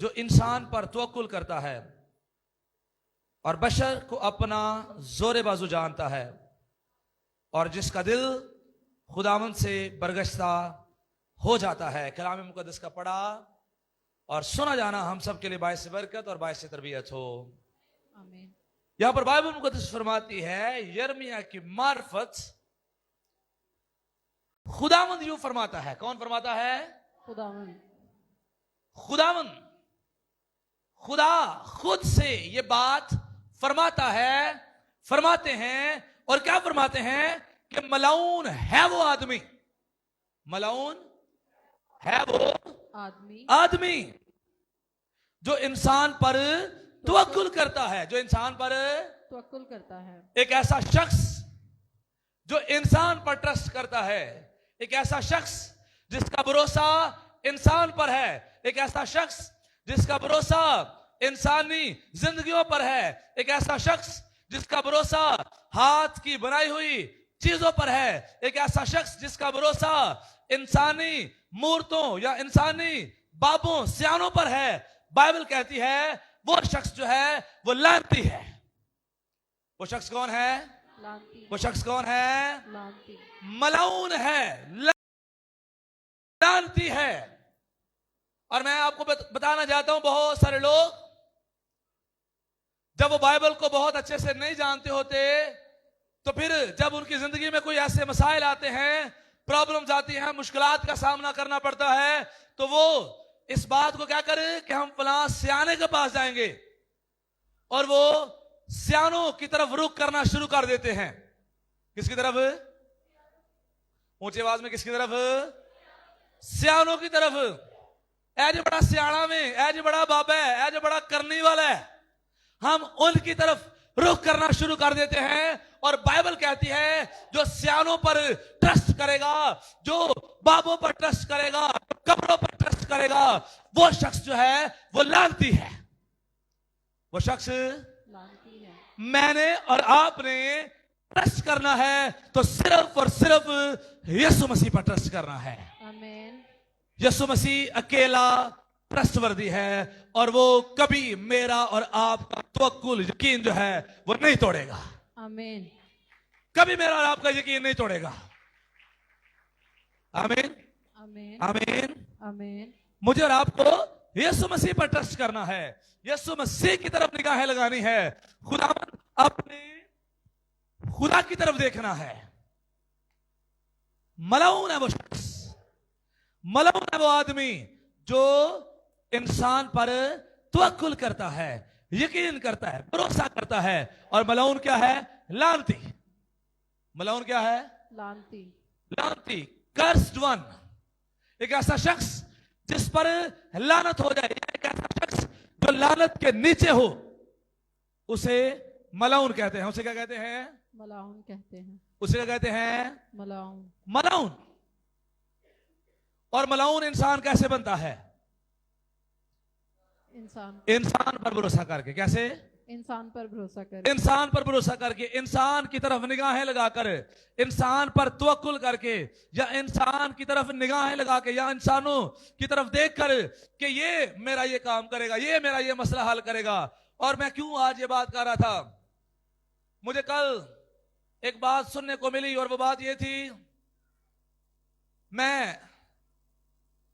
जो इंसान पर तवक्कुल करता है और बशर को अपना जोर बाजू जानता है और जिसका दिल खुदावंद से बरगश्ता हो जाता है। कलाम मुकद्दस का पढ़ा और सुना जाना हम सब के लिए बायस बरकत और बायस तरबियत हो। आमीन। यहां पर बाइबल मुकद्दस फरमाती है यिर्मयाह की मार्फत खुदावंद यूं फरमाता है। कौन फरमाता है? खुदावंद। खुदावंद, खुदा खुद से ये बात फरमाता है, फरमाते हैं। और क्या फरमाते हैं कि मलाउन है वो आदमी, मलाउन है वो आदमी जो इंसान पर तवक्कुल करता है, जो इंसान पर तवक्कुल करता है। एक ऐसा शख्स जो इंसान पर ट्रस्ट करता है, एक ऐसा शख्स जिसका भरोसा इंसान पर है, एक ऐसा शख्स जिसका भरोसा इंसानी जिंदगियों पर है, एक ऐसा शख्स जिसका भरोसा हाथ की बनाई हुई चीजों पर है, एक ऐसा शख्स जिसका भरोसा इंसानी मूर्तों या इंसानी बाबों सियानों पर है। बाइबल कहती है वो शख्स जो है वो लानती है। वो शख्स कौन है? लानती। वो शख्स कौन है? लानती। मलाउन है, लानती है। और मैं आपको बताना चाहता हूं, बहुत सारे लोग जब वो बाइबल को बहुत अच्छे से नहीं जानते होते तो फिर जब उनकी जिंदगी में कोई ऐसे मसाइल आते हैं, प्रॉब्लम्स आती हैं, मुश्किलात का सामना करना पड़ता है, तो वो इस बात को क्या करे कि हम फलां सियाने के पास जाएंगे और वो सियानों की तरफ रुख करना शुरू कर देते हैं। किसकी तरफ? ऊंची आवाज में, किसकी तरफ? सियानों की तरफ। ऐ जो बड़ा सियाना में, ऐ जो बड़ा बाबा है, ऐ जो बड़ा करने वाला है, हम उनकी तरफ रुख करना शुरू कर देते हैं। और बाइबल कहती है जो सियानों पर ट्रस्ट करेगा, जो बाबों पर ट्रस्ट करेगा, कपड़ों पर ट्रस्ट करेगा, वो शख्स जो है वो लानती है। वो शख्स लानती है। मैंने और आपने ट्रस्ट करना है तो सिर्फ और सिर्फ यीशु मसीह पर ट्रस्ट करना है। आमीन। यीशु मसीह अकेला ट्रस्टवर्दी है और वो कभी मेरा और आपका तवक्कुल यकीन जो है वो नहीं तोड़ेगा। आमीन। कभी मेरा और आपका यकीन नहीं तोड़ेगा। आमीन, आमीन। आमीन। आमीन। मुझे और आपको यीशु मसीह पर ट्रस्ट करना है, यीशु मसीह की तरफ निगाहें लगानी है, खुदावंद अपने खुदा की तरफ देखना है। मलाउन है वो शख्स, मलाउन है वो आदमी जो इंसान पर तवक्कुल करता है, यकीन करता है, भरोसा करता है। और मलाउन क्या है? लानती। मलाउन क्या है? लानती। लानती, कर्स्ड वन। एक ऐसा शख्स जिस पर लानत हो जाए, एक ऐसा शख्स जो लानत के नीचे हो, उसे मलाउन कहते हैं। उसे क्या कहते हैं? मलाउन कहते हैं। उसे क्या कहते हैं? मलाउन। मलाउन। और मलाउन इंसान कैसे बनता है? इंसान पर भरोसा करके। कैसे? इंसान पर भरोसा करके। इंसान पर भरोसा करके, इंसान की तरफ निगाहें लगाकर, इंसान पर तवक्कुल करके, या इंसान की तरफ निगाहें लगा के, या इंसानों की तरफ देखकर कि ये मेरा ये काम करेगा, ये मेरा ये मसला हल करेगा। और मैं क्यों आज ये बात कर रहा था, मुझे कल एक बात सुनने को मिली और वो बात ये थी, मैं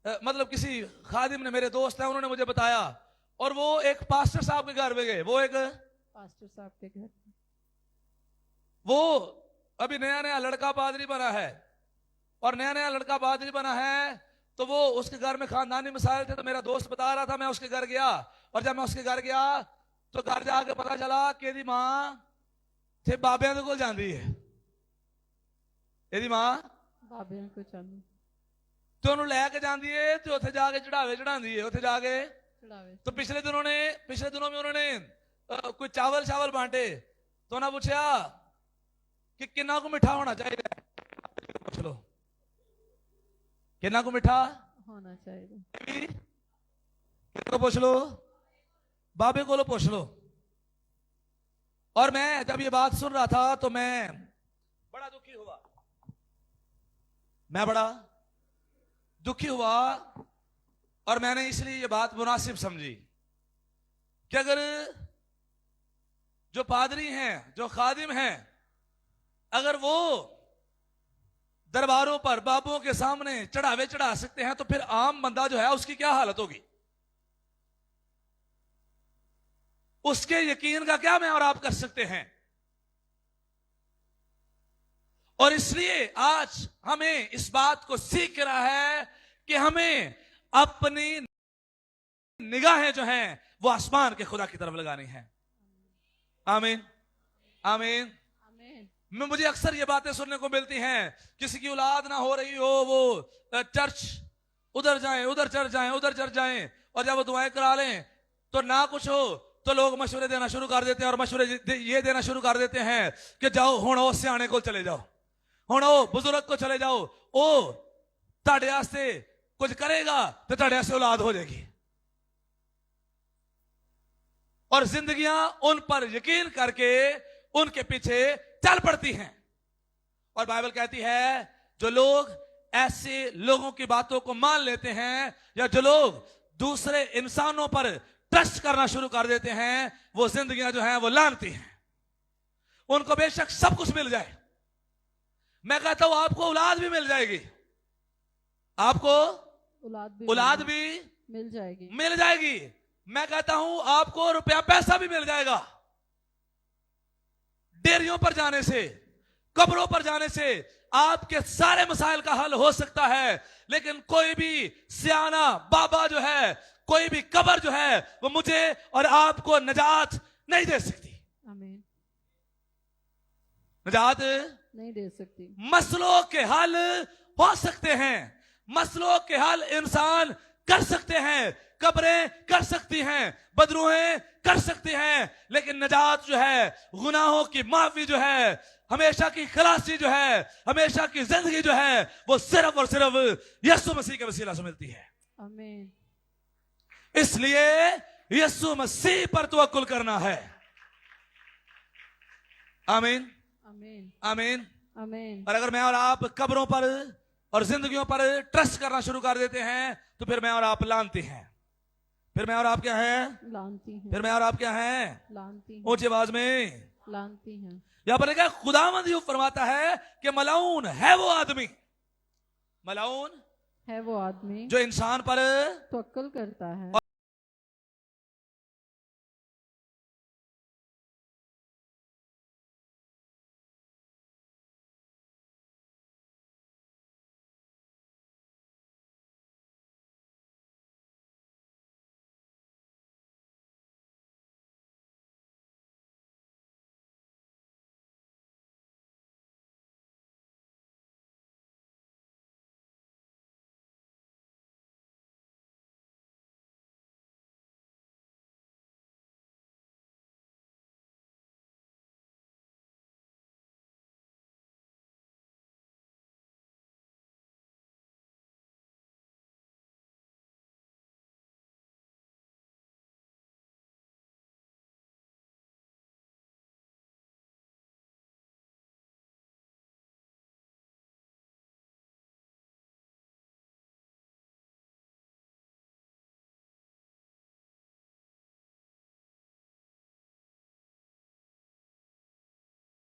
मतलब किसी खादिम ने, मेरे दोस्त हैं, उन्होंने मुझे बताया, और वो एक पास्टर साहब के घर में गए। वो एक पास्टर साहब के घर, वो अभी नया नया लड़का पादरी बना है, और नया नया लड़का पादरी बना है तो वो उसके घर में खानदानी मसाइल थे। तो मेरा दोस्त बता रहा था, मैं उसके घर गया, और जब मैं उसके घर गया तो घर जाके पता चला कि यदि मां थे बाबियां दे कोल जांदी है, यदि मां बाबियां को चांदी तो उन्होंने लैके जाती है, तो उत्थे जाके चढ़ावे चढ़ाती है, उत्थे जाके। चढ़ावे। तो पिछले दिनों में उन्होंने कोई चावल बांटे, तो उन्होंने पूछा कि किन्ना को मिठा होना चाहिए, पूछ लो किन्ना को मिठा होना चाहिए, किन्ना को पूछ लो, बाबे को लो पूछ लो। और मैं जब ये बात सुन रहा था तो मैं बड़ा दुखी हुआ, मैं बड़ा दुखी हुआ। और मैंने इसलिए ये बात मुनासिब समझी कि अगर जो पादरी हैं, जो खादिम हैं, अगर वो दरबारों पर बाबुओं के सामने चढ़ावे चढ़ा सकते हैं, तो फिर आम बंदा जो है उसकी क्या हालत होगी? उसके यकीन का क्या मैं और आप कर सकते हैं? और इसलिए आज हमें इस बात को सीखना है कि हमें अपनी निगाहें जो हैं वो आसमान के खुदा की तरफ लगानी है। आमीन, आमीन। मुझे अक्सर ये बातें सुनने को मिलती हैं, किसी की औलाद ना हो रही हो, वो चर्च उधर जाएं, उधर चर्च जाएं, उधर चर्च जाएं, और जब वो दुआएं करा लें तो ना कुछ हो तो लोग मशवरे देना शुरू कर देते हैं, और मशवरे ये देना शुरू कर देते हैं कि जाओ हुण ओ सियाने को चले जाओ, हुण ओ बुजुर्ग को चले जाओ, ओ तुहाडे वास्ते कुछ करेगा तो तुहाडे वास्ते औलाद हो जाएगी। और जिंदगियां उन पर यकीन करके उनके पीछे चल पड़ती हैं। और बाइबल कहती है जो लोग ऐसे लोगों की बातों को मान लेते हैं, या जो लोग दूसरे इंसानों पर ट्रस्ट करना शुरू कर देते हैं, वो जिंदगियां जो हैं वो लानती हैं। उनको बेशक सब कुछ मिल जाए, मैं कहता हूं आपको औलाद भी मिल जाएगी, आपको औलाद भी मिल जाएगी। मैं कहता हूं आपको रुपया पैसा भी मिल जाएगा। डेरियों पर जाने से, कब्रों पर जाने से आपके सारे मसाइल का हल हो सकता है, लेकिन कोई भी सियाना बाबा जो है, कोई भी कब्र जो है, वो मुझे और आपको नजात नहीं दे सकती। आमीन। नजात नहीं दे सकती। मसलों के हल हो सकते हैं, मसलों के हल इंसान कर सकते हैं, कब्रें कर सकती हैं, बदरूहें कर सकती हैं, लेकिन नजात जो है, गुनाहों की माफी जो है, हमेशा की खलासी जो है, हमेशा की जिंदगी जो है, वो सिर्फ और सिर्फ यीशु मसीह के वसीला से मिलती है। आमीन। इसलिए यीशु मसीह पर तवक्कुल करना है। आमीन, आमीन, आमीन, आमीन। और अगर मैं और आप कब्रों पर और जिंदगियों पर ट्रस्ट करना शुरू कर देते हैं, तो फिर मैं और आप लानती हैं। फिर मैं और आप क्या हैं? लानती हैं। फिर मैं और आप क्या हैं? लानती हैं। ऊंची आवाज में लानती हैं। यहां पर क्या खुदावंद यूं फरमाता है कि मलाऊन है वो आदमी, मलाऊन है वो आदमी जो इंसान पर तवक्कुल करता है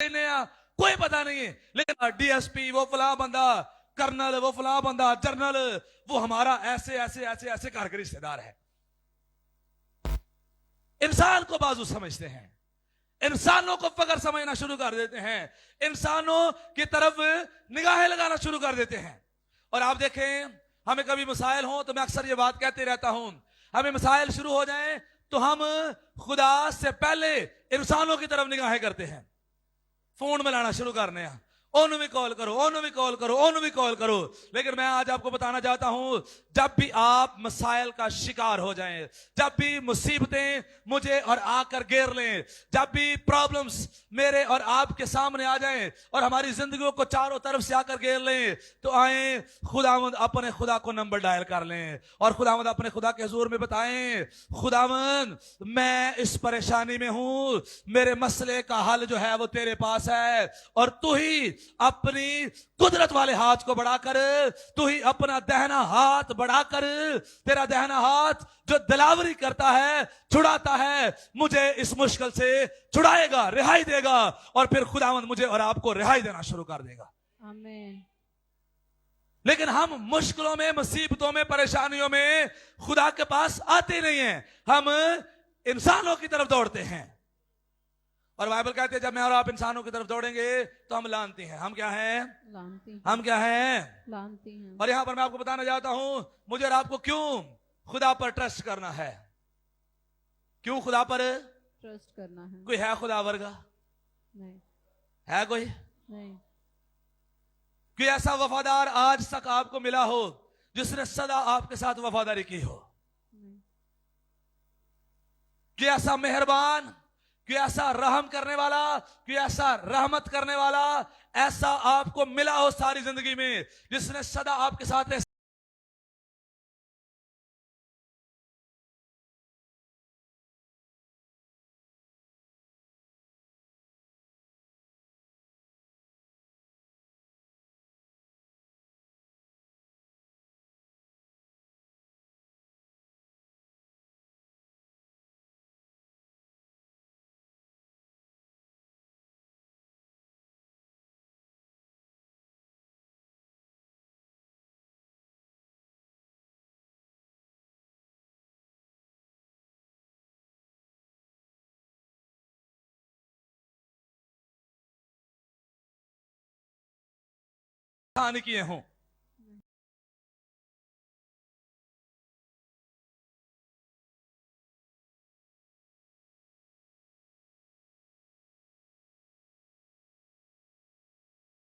कोई पता नहीं है, लेकिन डीएसपी वो फला बंदा, कर्नल वो फला बंदा, जनरल वो हमारा ऐसे ऐसे ऐसे ऐसे करके रिश्तेदार है। इंसान को बाजू समझते हैं, इंसानों को फकर समझना शुरू कर देते हैं, इंसानों की तरफ निगाहें लगाना शुरू कर देते हैं। और आप देखें, हमें कभी मसाइल हो तो मैं अक्सर ये बात कहते रहता हूं, हमें मसाइल शुरू हो जाएं तो हम खुदा से पहले इंसानों की तरफ निगाहें करते हैं, फोन में लाना शुरू करने हैं, ओनू भी कॉल करो, ओनू भी कॉल करो, ओनू भी कॉल करो। लेकिन मैं आज आपको बताना चाहता हूं, जब भी आप मसाइल का शिकार हो जाएं, जब भी मुसीबतें मुझे और आकर घेर लें, जब भी प्रॉब्लम्स मेरे और आपके सामने आ जाएं और हमारी जिंदगियों को चारों तरफ से आकर घेर लें, तो आए खुदावंद अपने खुदा को नंबर डायल कर लें और खुदावंद अपने खुदा के हुजूर में बताएं, खुदावंद मैं इस परेशानी में हूं, मेरे मसले का हल जो है वो तेरे पास है, और तू ही अपनी कुदरत वाले हाथ को बढ़ाकर, तू ही अपना दाहिना हाथ बढ़ाकर, तेरा दाहिना हाथ जो दिलावरी करता है, छुड़ाता है, मुझे इस मुश्किल से छुड़ाएगा, रिहाई देगा, और फिर खुदावंद मुझे और आपको रिहाई देना शुरू कर देगा। आमीन। लेकिन हम मुश्किलों में, मुसीबतों में, परेशानियों में खुदा के पास आते नहीं हैं, हम इंसानों की तरफ दौड़ते हैं। और बाइबल कहते हैं जब मैं और आप इंसानों की तरफ दौड़ेंगे तो हम लानती हैं। हम क्या हैं? लानती हम क्या हैं? लानती हैं। और यहां पर मैं आपको बताना चाहता हूं, मुझे और आपको क्यों खुदा पर ट्रस्ट करना है। क्यों खुदा पर ट्रस्ट करना है? कोई है खुदा वर्गा? नहीं है कोई? नहीं। कोई ऐसा वफादार आज तक आपको मिला हो जिसने सदा आपके साथ वफादारी की हो? नहीं। कि ऐसा मेहरबान, कि ऐसा रहम करने वाला, कि ऐसा रहमत करने वाला ऐसा आपको मिला हो सारी जिंदगी में, जिसने सदा आपके साथ है। हानि किए हों।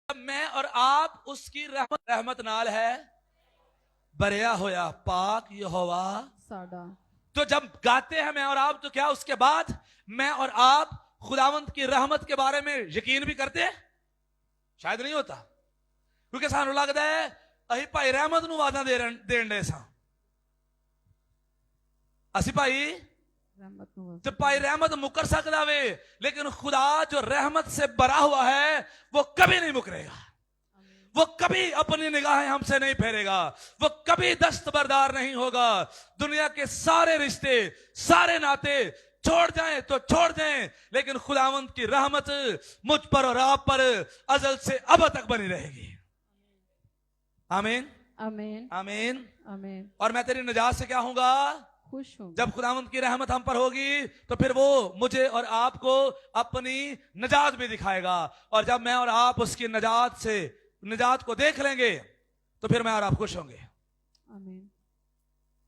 मैं और आप उसकी रहमत नाल है बरिया होया पाक यहोवा साडा। तो जब गाते हैं मैं और आप, तो क्या उसके बाद मैं और आप खुदावंत की रहमत के बारे में यकीन भी करते हैं? शायद नहीं होता, क्योंकि सानू लगता है अही भाई रहमत नू वादा देन डे सा, असी भाई रहमत नू तो भाई रहमत मुकर सकता वे, लेकिन खुदा जो रहमत से भरा हुआ है वो कभी नहीं मुकरेगा। वो कभी अपनी निगाहें हमसे नहीं फेरेगा, वो कभी दस्तबरदार नहीं होगा। दुनिया के सारे रिश्ते, सारे नाते छोड़ जाएं तो छोड़ जाएं, लेकिन खुदावंत की रहमत मुझ पर और आप पर अजल से अब तक बनी रहेगी। आमीन आमीन आमीन आमीन। और मैं तेरी निजात से क्या होऊंगा? खुश हूँ। जब खुदावंत की रहमत हम पर होगी तो फिर वो मुझे और आपको अपनी निजात भी दिखाएगा, और जब मैं और आप उसकी निजात को देख लेंगे तो फिर मैं और आप खुश होंगे। आमीन।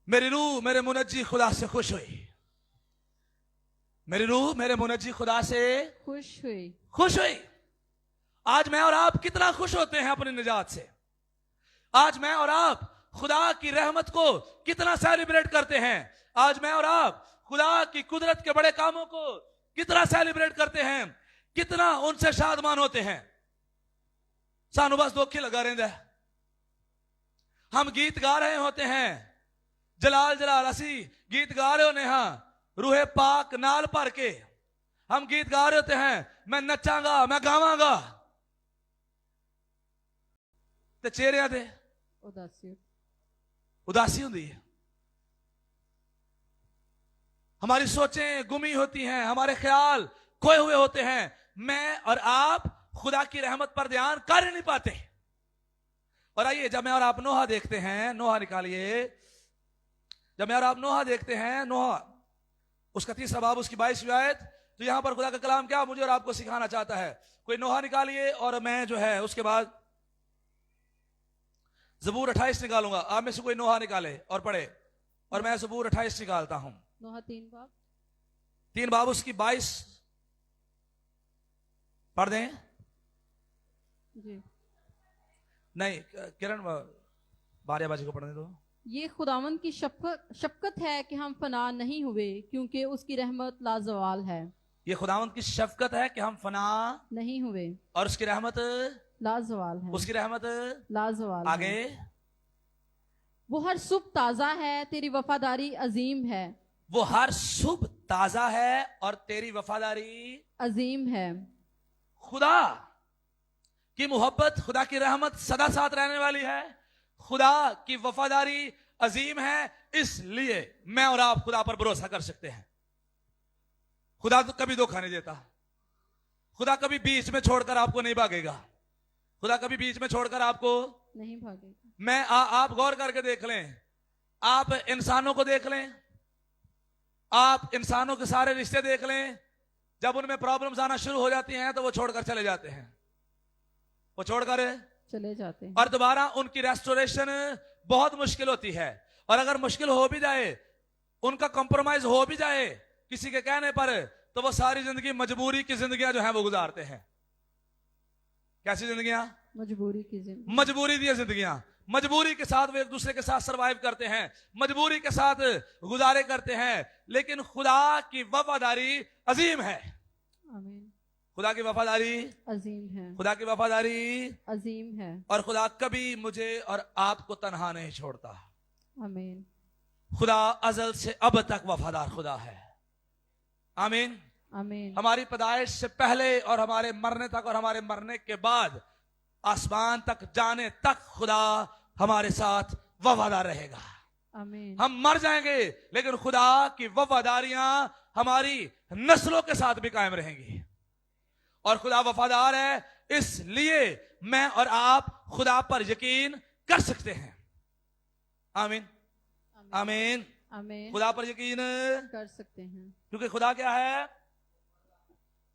मेरी रूह मेरे मुनज्जी खुदा से खुश हुई, मेरी रूह मेरे मुनज्जी खुदा से खुश हुई। आज मैं और आप कितना खुश होते हैं अपनी निजात से। आज मैं और आप खुदा की रहमत को कितना सेलिब्रेट करते हैं। आज मैं और आप खुदा की कुदरत के बड़े कामों को कितना सेलिब्रेट करते हैं, कितना उनसे शादमान होते हैं। सानू बस दुख ही लगा रहता है। हम गीत गा रहे होते हैं, जलाल जलाल असी गीत गा रहे होने, हाँ रूहे पाक नाल भर के हम गीत गा रहे होते हैं, मैं नचांगा मैं गावांगा, ते चेहरिया ते उदासी होती है। हमारी सोचें गुमी होती हैं, हमारे ख्याल खोए हुए होते हैं। मैं और आप खुदा की रहमत पर ध्यान कर ही नहीं पाते। और आइए जब मैं और आप नोहा देखते हैं, नोहा निकालिए, जब मैं और आप नोहा देखते हैं, नोहा उसका 3रा बाब उसकी 22वीं आयत, तो यहां पर खुदा का कलाम क्या मुझे और आपको सिखाना चाहता है। कोई नोहा निकालिए और मैं जो है उसके बाद ज़बूर 28 निकालूंगा। आप में से कोई नोहा निकाले और पढ़े, और मैं ज़बूर 28 निकालता हूं। नोहा 3 बाब उसकी 22 पढ़ दें जी। नहीं किरण 12 बाजी को पढ़ने दो। ये खुदावन की शफकत है कि हम फना नहीं हुए, क्योंकि उसकी रहमत लाजवाल है। ये खुदावंत की शफकत है कि हम फना नहीं हुए, और उसकी रहमत लाजवाल है। उसकी रहमत लाजवाल आगे है। वो हर सुबह ताजा है, तेरी वफादारी अजीम है। वो हर सुबह ताजा है और तेरी वफादारी अजीम है। खुदा की मोहब्बत, खुदा की रहमत सदा साथ रहने वाली है, खुदा की वफादारी अजीम है, इसलिए मैं और आप खुदा पर भरोसा कर सकते हैं। खुदा तो कभी धोखा नहीं देता, खुदा कभी बीच में छोड़कर आपको नहीं भागेगा, खुदा कभी बीच में छोड़कर आपको नहीं भागेगा। आप गौर करके देख लें, आप इंसानों को देख लें, आप इंसानों के सारे रिश्ते देख लें, जब उनमें प्रॉब्लम्स आना शुरू हो जाती हैं तो वो छोड़कर चले जाते हैं, वो छोड़कर चले जाते हैं। और दोबारा उनकी रेस्टोरेशन बहुत मुश्किल होती है। और अगर मुश्किल हो भी जाए, उनका कॉम्प्रोमाइज हो भी जाए किसी के कहने पर, तो वो सारी जिंदगी मजबूरी की जिंदगियां जो है वो गुजारते हैं। कैसी जिंदगियां? मजबूरी की जिंदगी, मजबूरी दी जिंदगियां, मजबूरी के साथ वो एक दूसरे के साथ सरवाइव करते हैं, मजबूरी के साथ गुजारे करते हैं। लेकिन खुदा की वफादारी अजीम है, आमीन, खुदा की वफादारी अजीम है, खुदा की वफादारी, अजीम है, और खुदा कभी मुझे और आपको तन्हा नहीं छोड़ता। आमीन, खुदा अजल से अब तक वफादार खुदा है। आमीन। आमीन, हमारी पैदाइश से पहले और हमारे मरने तक और हमारे मरने के बाद आसमान तक जाने तक खुदा हमारे साथ वफादार रहेगा। आमीन, हम मर जाएंगे लेकिन खुदा की वफादारियां हमारी नस्लों के साथ भी कायम रहेंगी। और खुदा वफादार है, इसलिए मैं और आप खुदा पर यकीन कर सकते हैं। आमीन, आमीन। आमीन, खुदा पर यकीन, कर सकते हैं, क्योंकि खुदा क्या है।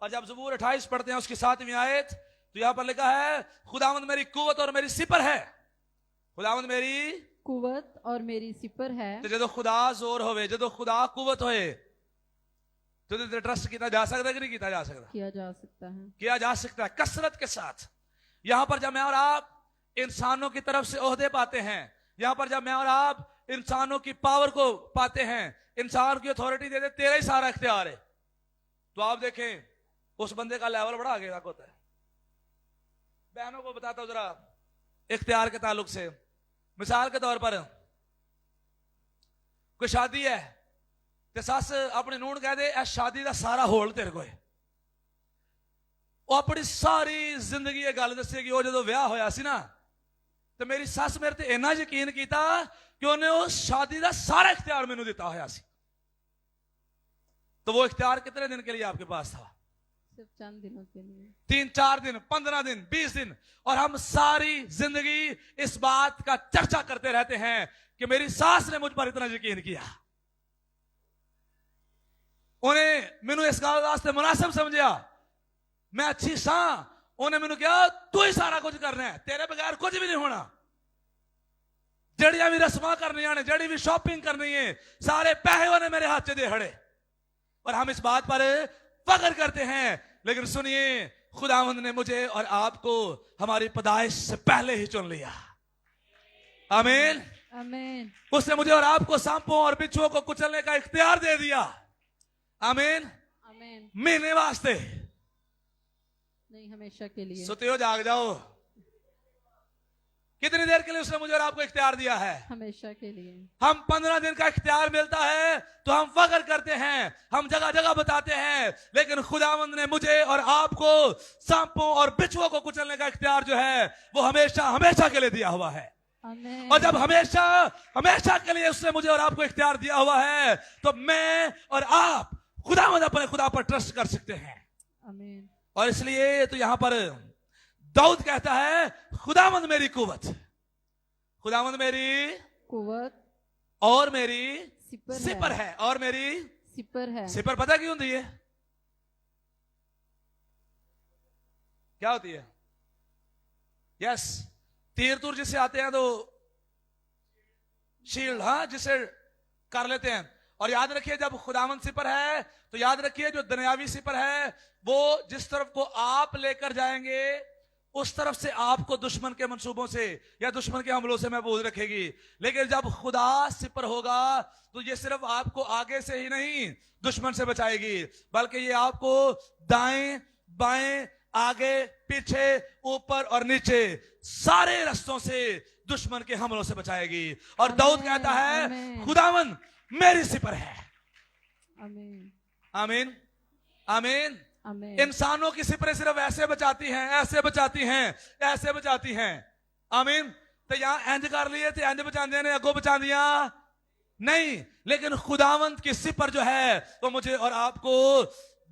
और जब ज़बूर 28 पढ़ते हैं उसकी 7वीं आयत, तो यहां पर लिखा है, खुदावंद मेरी कुव्वत और मेरी सिपर है। खुदावंद मेरी कुव्वत और मेरी सिपर है। तो जो खुदा जोर होवे, जो खुदा कुव्वत होए, तो ट्रस्ट किया जा सकता है कि नहीं किया जा सकता? किया जा सकता है, किया जा सकता है कसरत के साथ। यहां पर जब मैं और आप इंसानों की तरफ से ओहदे पाते हैं, यहां पर जब मैं और आप इंसानों की पावर को पाते हैं, इंसान की अथॉरिटी दे दे तेरा ही सारा इख्तियार है, तो आप देखें उस बंदे का लेवल बड़ा आगे तक होता है। बहनों को बताता हूं जरा इख्तियार के ताल्लुक से। मिसाल के तौर पर कोई शादी है ते सस अपनी नून कह दे, ए शादी का सारा होल तेरे को है। वो अपनी सारी जिंदगी ये गल दसेगी, वो जो ब्याह होया सी ना, तो मेरी सस मेरे ते इन्ना यकीन किया कि उन्हें उस शादी का सारा इख्तियार मैनू दिता होया सी। तो वो इख्तियार कितने दिन के लिए आपके पास था? सिर्फ चंद दिनों के लिए। 3-4 दिन, 15 दिन, 20 दिन। और हम सारी जिंदगी इस बात का चर्चा करते रहते हैं कि मेरी सास ने मुझ पर इतना यकीन किया, उन्हें मैनू इस गल वास्ते मुनासिब समझा, मैं अच्छी सा, उन्हें मैनू कहा तू ही सारा कुछ करना है, तेरे बगैर कुछ भी नहीं होना। जड़ियां भी रस्मां करनी ने, जड़ी भी शॉपिंग करनी है, सारे पैसे उन्हें मेरे हाथ से दे खड़े। और हम इस बात पर फख्र करते हैं। लेकिन सुनिए, खुदावंद ने मुझे और आपको हमारी पैदाइश से पहले ही चुन लिया। आमीन, आमीन, उसने मुझे और आपको सांपों और बिच्छुओं को कुचलने का इख्तियार दे दिया। आमीन, आमीन, महीने वास्ते नहीं, हमेशा के लिए। सोते हो जाग जाओ। कितनी देर के लिए उसने मुझे और आपको इख्तियार दिया है? हमेशा के लिए। हम 15 दिन का इख्तियार मिलता है तो हम फख्र करते हैं, हम जगह जगह बताते हैं। लेकिन खुदावंद ने मुझे और आपको सांपों और बिच्छुओं को कुचलने का इख्तियार जो है वो हमेशा हमेशा के लिए दिया हुआ है। आमीन, और जब हमेशा हमेशा के लिए उसने मुझे और आपको इख्तियार दिया हुआ है, तो मैं और आप खुदावंद अपने खुदा पर ट्रस्ट कर सकते हैं। आमीन, और इसलिए तो यहां पर दाऊद कहता है, खुदावंद मेरी कुव्वत, खुदावंद मेरी कुव्वत और मेरी सिपर है, और मेरी सिपर है। सिपर पता क्यों होती है? क्या होती है? यस, तीर तूर जिससे आते हैं तो शील्ड, हाँ, जिसे कर लेते हैं। और याद रखिए, जब खुदावंद सिपर है तो याद रखिए जो दुनियावी सिपर है वो जिस तरफ को आप लेकर जाएंगे उस तरफ से आपको दुश्मन के मंसूबों से या दुश्मन के हमलों से महफूज रखेगी। लेकिन जब खुदा सिपर होगा तो ये सिर्फ आपको आगे से ही नहीं दुश्मन से बचाएगी, बल्कि ये आपको दाएं बाएं आगे पीछे ऊपर और नीचे सारे रास्तों से दुश्मन के हमलों से बचाएगी। और दाऊद कहता है, खुदावंद मेरी सिपर है। आमीन, आमीन, आमीन, आमीन। इंसानों की सिपरें सिर्फ ऐसे बचाती हैं, ऐसे बचाती हैं, ऐसे बचाती हैं। आमीन। तो यहां इंज कर लिए थे, इंज बचाते ने, अगो बचा दिया नहीं, लेकिन खुदावंत की सिपर जो है वो मुझे और आपको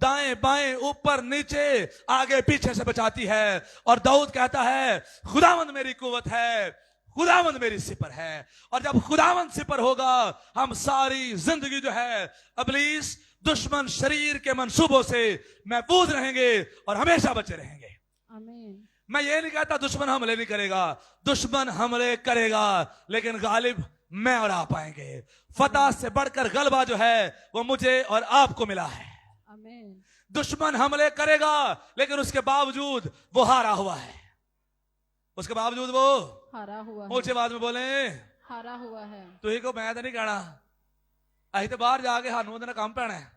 दाएं बाएं ऊपर नीचे आगे पीछे से बचाती है। और दाऊद कहता है खुदावंत मेरी कुव्वत है, खुदावंत मेरी सिपर है। और जब खुदावंत सिपर होगा हम सारी जिंदगी जो है इब्लीस दुश्मन शरीर के मंसूबों से महफूज रहेंगे और हमेशा बचे रहेंगे। आमीन। मैं ये नहीं कहता दुश्मन हमले नहीं करेगा, दुश्मन हमले करेगा, लेकिन गालिब मैं और आप आएंगे। फतह से बढ़कर गलबा जो है वो मुझे और आपको मिला है। आमीन। दुश्मन हमले करेगा लेकिन उसके बावजूद वो हारा हुआ है, उसके बावजूद वो हारा हुआ है। ऊंची आवाज में बोले हारा हुआ है। तू ही को मैं तो नहीं कहना, अही तो बाहर जाके सानू ਉਹਦੇ ਨਾਲ ਕੰਮ ਪੈਣਾ है।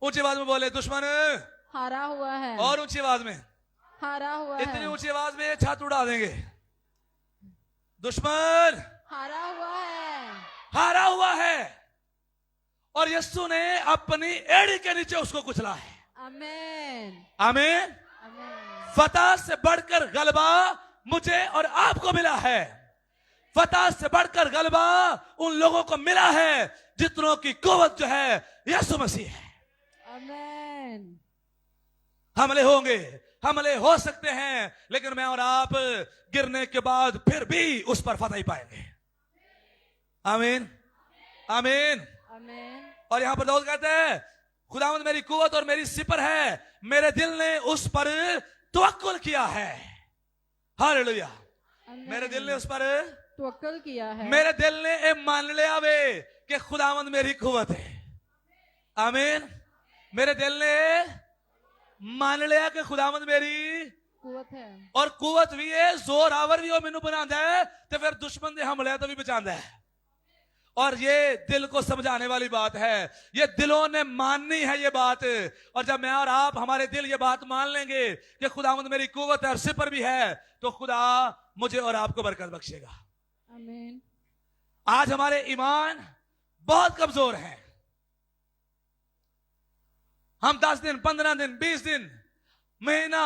ऊंची आवाज में बोले दुश्मन हारा हुआ है। और ऊंची आवाज में, हारा हुआ इतनी है। ऊंची आवाज में छत उड़ा देंगे। दुश्मन हारा हुआ है। हारा हुआ है और यीशु ने अपनी एड़ी के नीचे उसको कुचला है। आमीन। आमीन। आमीन। फतह से बढ़कर गलबा मुझे और आपको मिला है। फतह से बढ़कर गलबा उन लोगों को मिला है जितनों की कुव्वत जो है यीशु मसीह है। आमीन। हमले होंगे, हमले हो सकते हैं, लेकिन मैं और आप गिरने के बाद फिर भी उस पर फतह ही पाएंगे। आमीन। आमीन। आमीन। और यहां पर दाऊद कहते हैं खुदावंद मेरी कुव्वत और मेरी सिपर है, मेरे दिल ने उस पर तवक्कुल किया है। हालेलुया। मेरे दिल ने उस पर तवक्कुल किया है। मेरे दिल ने ये मान लिया वे कि खुदावंद मेरी कुव्वत है। आमीन। मेरे दिल ने मान लिया कि खुदावंद मेरी कुव्वत है। और कुव्वत भी है, जोर आवर भी हो मैनू बनांदा है ते फिर दुश्मन दे हमले तो भी बचांदा है। और ये दिल को समझाने वाली बात है, ये दिलों ने माननी है ये बात। और जब मैं और आप हमारे दिल ये बात मान लेंगे कि खुदावंद मेरी कुव्वत है और सिपर भी है, तो खुदा मुझे और आपको बरकत बख्शेगा। आमीन। आज हमारे ईमान बहुत कमजोर हैं। हम 10 दिन 15 दिन 20 दिन महीना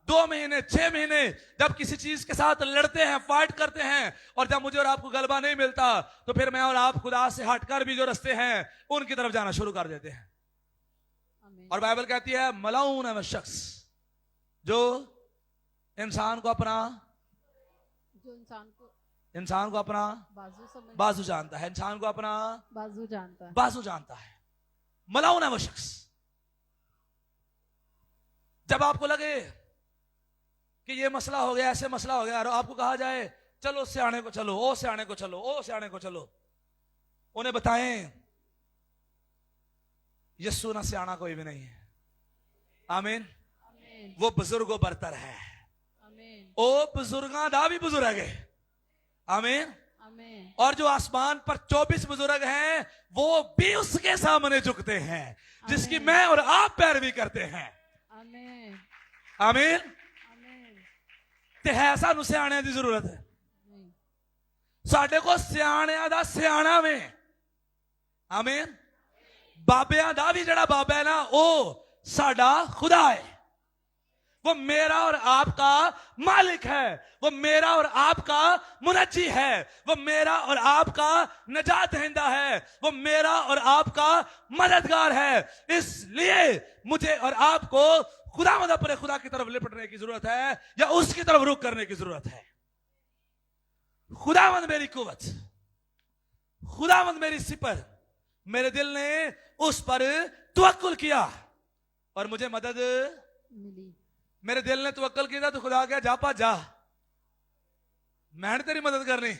2 महीने 6 महीने जब किसी चीज के साथ लड़ते हैं, फाइट करते हैं, और जब मुझे और आपको गलबा नहीं मिलता तो फिर मैं और आप खुदा से हटकर भी जो रास्ते हैं उनकी तरफ जाना शुरू कर देते हैं। आमीन। और बाइबल कहती है मलाऊन है वह शख्स जो इंसान को अपना जो इंसान को अपना बाजू जानता है, इंसान को अपना बाजू जानता है। बाजू जानता है। मलाऊन है वह शख्स। जब आपको लगे कि ये मसला हो गया, ऐसे मसला हो गया, और आपको कहा जाए चलो सियाने को चलो, ओ सियाने को चलो, ओ सियाने को चलो, उन्हें बताएं यीशु ना सियाना कोई भी नहीं है। आमीन। आमीन। वो बुजुर्गों बरतर है। आमीन। ओ बुजुर्गां दा भी बुजुर्ग है। आमीन। आमीन। और जो आसमान पर 24 बुजुर्ग हैं वो भी उसके सामने झुकते हैं जिसकी मैं और आप पैरवी करते हैं। आमीन। आमीन। आमीन। ते है सानू सियाणियां दी जरूरत है। नहीं। साडे को सियाणियां दा सियाणा में। आमीन। बाबियां दा भी जड़ा बाबा है ना वो साडा खुदा है। वो मेरा और आपका मालिक है, वो मेरा और आपका मुनज्जी है, वो मेरा और आपका नजात दहिंदा है, वो मेरा और आपका मददगार है। इसलिए मुझे और आपको खुदावंद अपने खुदा की तरफ लिपटने की जरूरत है या उसकी तरफ रुख करने की जरूरत है। खुदावंद मेरी कुव्वत, खुदावंद मेरी सिपर, मेरे दिल ने उस पर तवक्कुल किया और मुझे मदद मिली। मेरे दिल ने तवक्कुल किया तो खुदा क्या जा पा जा, मैंने तेरी मदद करनी,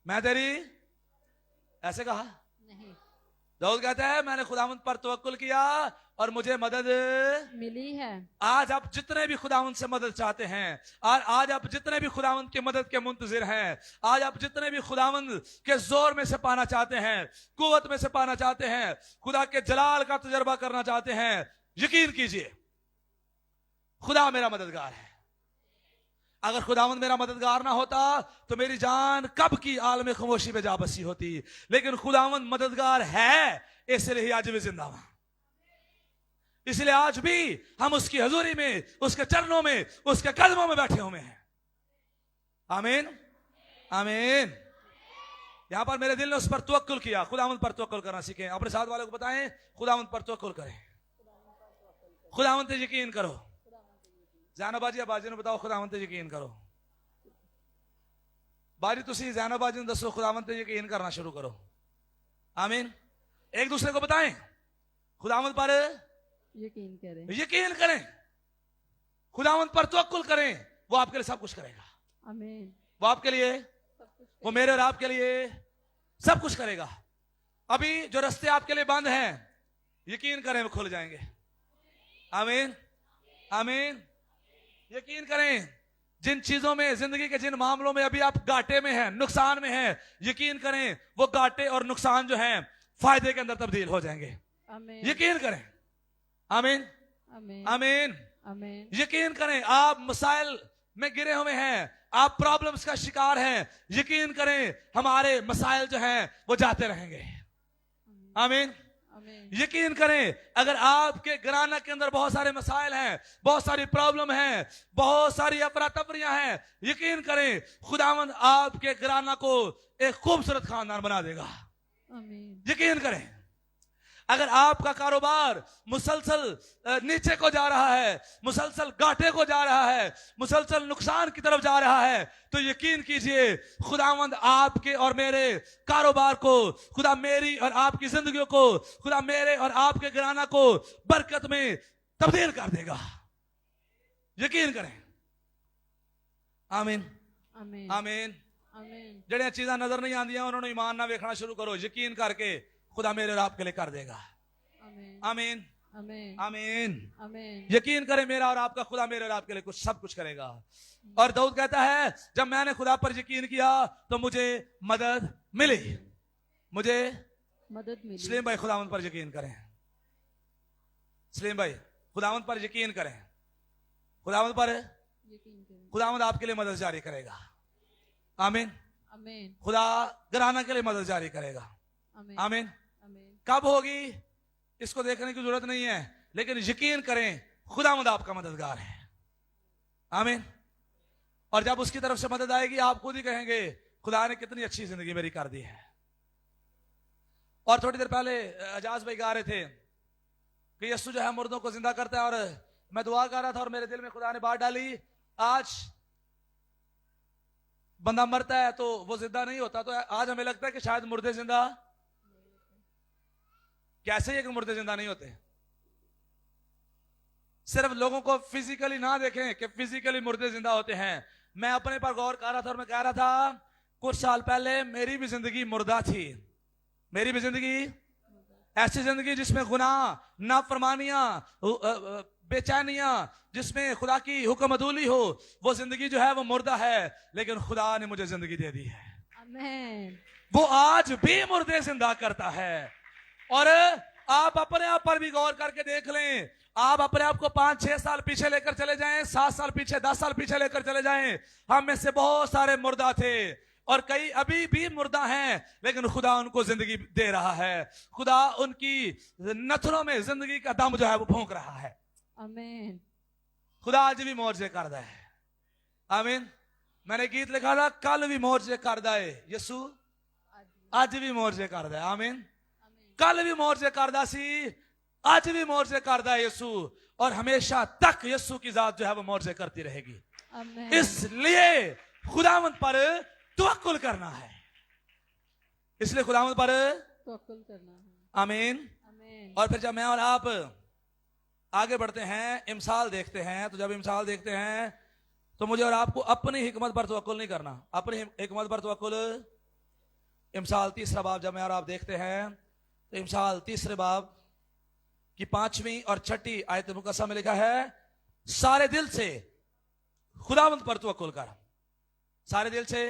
मैं तेरी, ऐसे कहा नहीं। दाऊद कहता है मैंने खुदावंद पर तवक्कुल किया और मुझे मदद मिली है। आज आप जितने भी खुदावंद से मदद चाहते हैं, और आज आप जितने भी खुदावंद की मदद के मुंतजिर हैं, आज आप जितने भी खुदावंद के जोर में से पाना चाहते हैं, कुव्वत में से पाना चाहते हैं, खुदा के जलाल का तजर्बा करना चाहते हैं, यकीन कीजिए खुदा मेरा मददगार है। अगर खुदावंद मेरा मददगार ना होता तो मेरी जान कब की आलम खामोशी में जा बसी होती, लेकिन खुदावंद मददगार है इसलिए आज भी जिंदा हूं। इसलिए आज भी हम उसकी हजूरी में, उसके चरणों में, उसके कदमों में बैठे हुए हैं। आमीन, आमीन। यहां पर मेरे दिल ने उस पर तवक्कुल किया। खुदावंद पर तवक्कुल करना सीखें। अपने साथ वालों को बताएं, खुदावंद पर तवक्कुल करें, खुदावंद पे यकीन करो। जाना बाजी या बाजी ने बताओ, खुदावंद पे यकीन करो। बाजी तुसी जाना बाजी ने दसो, खुदावंद पे यकीन करना शुरू करो। आमीन। एक दूसरे को बताएं, खुदावंद पर यकीन करें, यकीन करें, खुदावंद पर तवक्कुल करें। वो आपके लिए सब कुछ करेगा। आमीन। वो आपके लिए, वो मेरे और आपके लिए सब कुछ करेगा। अभी जो रास्ते आपके लिए बंद हैं, यकीन करें वो खुल जाएंगे। आमीन, आमीन। यकीन करें, जिन चीजों में, जिंदगी के जिन मामलों में अभी आप घाटे में हैं, नुकसान में हैं, यकीन करें वो घाटे और नुकसान जो हैं फायदे के अंदर तब्दील हो जाएंगे। आमीन, यकीन करें। आमीन, आमीन, आमीन। आमीन, यकीन करें, आप मसाइल में गिरे हुए हैं, आप प्रॉब्लम्स का शिकार हैं, यकीन करें हमारे मसाइल जो हैं वो जाते रहेंगे। आमीन, आमीन, यकीन करें, अगर आपके घराना के अंदर बहुत सारे मसाइल हैं, बहुत सारी प्रॉब्लम हैं, बहुत सारी अफरा तफरियां हैं, यकीन करें खुदावंद आपके घराना को एक खूबसूरत खानदान बना देगा। आमीन, यकीन करें, अगर आपका कारोबार मुसलसल नीचे को जा रहा है, मुसलसल घाटे को जा रहा है, मुसलसल नुकसान की तरफ जा रहा है, तो यकीन कीजिए खुदावंद आपके और मेरे कारोबार को, खुदा मेरी और आपकी जिंदगियों को, खुदा मेरे और आपके घराना को बरकत में तब्दील कर देगा। यकीन करें। आमीन, आमीन, आमीन। आमीन, जड़ियां चीज़ां नजर नहीं आंदियां, उन्होंने ईमान ना वेखना शुरू करो। यकीन करके खुदा मेरे और आपके लिए कर देगा। आमीन, आमीन, आमीन, आमीन। आमीन, यकीन करें, मेरा और आपका खुदा मेरे और आपके लिए कुछ सब कुछ करेगा। और दाऊद कहता है, जब मैंने खुदा पर यकीन किया तो मुझे मदद मिली, मुझे मदद मिली। सलीम भाई खुदावंद पर यकीन करें, सलीम भाई खुदावंद पर यकीन करें, खुदावंद पर यकीन करें। खुदावंद आपके लिए मदद जारी करेगा। आमीन। आमीन, खुदा घराना के लिए मदद जारी करेगा। आमीन, आमीन। आमीन, कब होगी इसको देखने की जरूरत नहीं है, लेकिन यकीन करें खुदावंद आपका मददगार है। आमीन। और जब उसकी तरफ से मदद आएगी, आप खुद ही कहेंगे खुदा ने कितनी अच्छी जिंदगी मेरी कर दी है। और थोड़ी देर पहले एजाज भाई गा रहे थे कि यीशु जो है मुर्दों को जिंदा करता है, और मैं दुआ कर रहा था और मेरे दिल में खुदा ने बात डाली, आज बंदा मरता है तो वो जिंदा नहीं होता, तो आज हमें लगता है कि शायद मुर्दे जिंदा, कैसे ये कि मुर्दे जिंदा नहीं होते। सिर्फ लोगों को फिजिकली ना देखें कि फिजिकली मुर्दे जिंदा होते हैं। मैं अपने पर गौर कर रहा था और मैं कह रहा था, कुछ साल पहले मेरी भी जिंदगी मुर्दा थी, मेरी भी जिंदगी ऐसी जिंदगी जिसमें गुनाह, नाफरमानियां, बेचैनियां, जिसमें खुदा की हुक्मअदूली हो, वो जिंदगी जो है वो मुर्दा है। लेकिन खुदा ने मुझे जिंदगी दे दी है। आमीन, वो आज भी मुर्दे जिंदा करता है। और आप अपने आप पर भी गौर करके देख लें, आप अपने आप को 5-6 साल पीछे लेकर चले जाएं, 7 साल पीछे, 10 साल पीछे लेकर चले जाएं, हम में से बहुत सारे मुर्दा थे और कई अभी भी मुर्दा हैं, लेकिन खुदा उनको जिंदगी दे रहा है। खुदा उनकी नथनों में जिंदगी का दम जो है वो फूंक रहा है। आमीन, खुदा आज भी मोर्चे करदा है। आमीन। मैंने गीत लिखा था, कल भी मोर्चे करदा है यीशु, आज भी मोर्चे करदा है। आमीन। कल भी मोर्चे करदा सी, आज भी मोर्चे करदा है यीशु, और हमेशा तक यीशु की जात जो है वो मोर्चे करती रहेगी। आमीन, इसलिए खुदावंद पर तवक्कुल करना है, इसलिए खुदावंद पर तवक्कुल करना है। आमीन। आमीन, और फिर जब मैं और आप आगे बढ़ते हैं, इमसाल देखते हैं, तो जब इमसाल देखते हैं तो मुझे और आपको अपनी हिकमत पर तवक्कुल नहीं करना, अपनी हिकमत पर तवक्कुल। इमसाल 3 बाब जब मैं और आप देखते हैं तो इमसाल 3 बाब की 5वीं और 6ठी आयत मुकस्सा में लिखा है, सारे दिल से खुदावंद पर तवक्कुल कर, सारे दिल से,